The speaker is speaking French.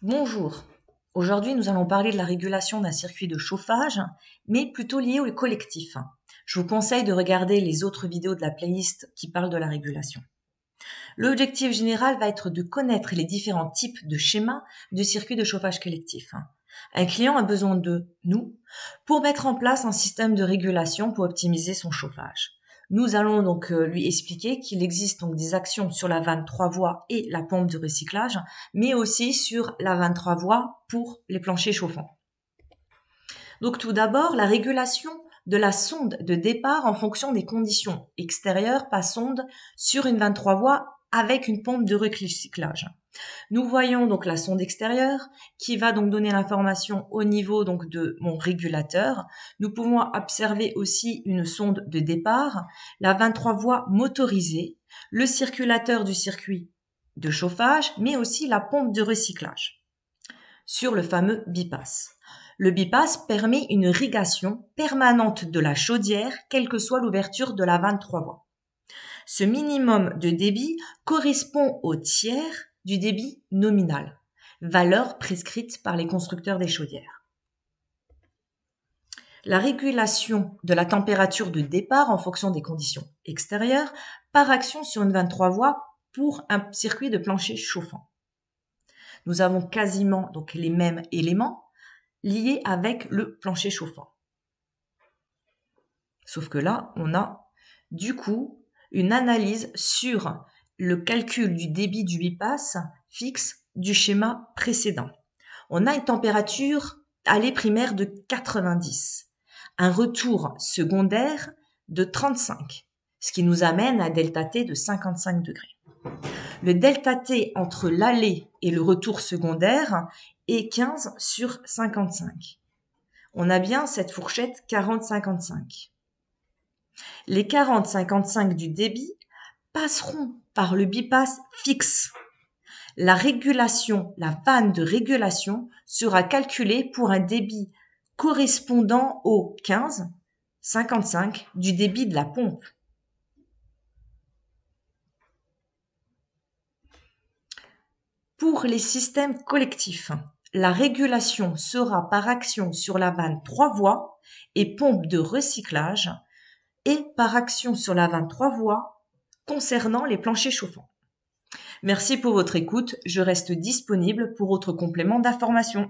Bonjour. Aujourd'hui, nous allons parler de la régulation d'un circuit de chauffage, mais plutôt lié au collectif. Je vous conseille de regarder les autres vidéos de la playlist qui parlent de la régulation. L'objectif général va être de connaître les différents types de schémas de circuits de chauffage collectif. Un client a besoin de nous pour mettre en place un système de régulation pour optimiser son chauffage. Nous allons donc lui expliquer qu'il existe donc des actions sur la vanne 3 voies et la pompe de recyclage, mais aussi sur la vanne 3 voies pour les planchers chauffants. Donc tout d'abord, la régulation de la sonde de départ en fonction des conditions extérieures par sonde sur une vanne 3 voies avec une pompe de recyclage. Nous voyons donc la sonde extérieure qui va donc donner l'information au niveau donc de mon régulateur. Nous pouvons observer aussi une sonde de départ, la 23 voies motorisée, le circulateur du circuit de chauffage, mais aussi la pompe de recyclage sur le fameux bypass. Le bypass permet une irrigation permanente de la chaudière, quelle que soit l'ouverture de la 23 voies. Ce minimum de débit correspond au tiers du débit nominal, valeur prescrite par les constructeurs des chaudières. La régulation de la température de départ en fonction des conditions extérieures par action sur une 23 voies pour un circuit de plancher chauffant. Nous avons quasiment donc les mêmes éléments liés avec le plancher chauffant. Sauf que là, on a du coup une analyse sur le calcul du débit du bypass fixe du schéma précédent. On a une température allée primaire de 90, un retour secondaire de 35, ce qui nous amène à delta T de 55 degrés. Le delta T entre l'aller et le retour secondaire est 15 sur 55. On a bien cette fourchette 40-55. Les 40-55 du débit passeront par le bypass fixe. La régulation, la vanne de régulation sera calculée pour un débit correspondant au 15-55 du débit de la pompe. Pour les systèmes collectifs, la régulation sera par action sur la vanne 3 voies et pompe de recyclage et par action sur la vanne 3 voies concernant les planchers chauffants. Merci pour votre écoute, je reste disponible pour autres compléments d'information.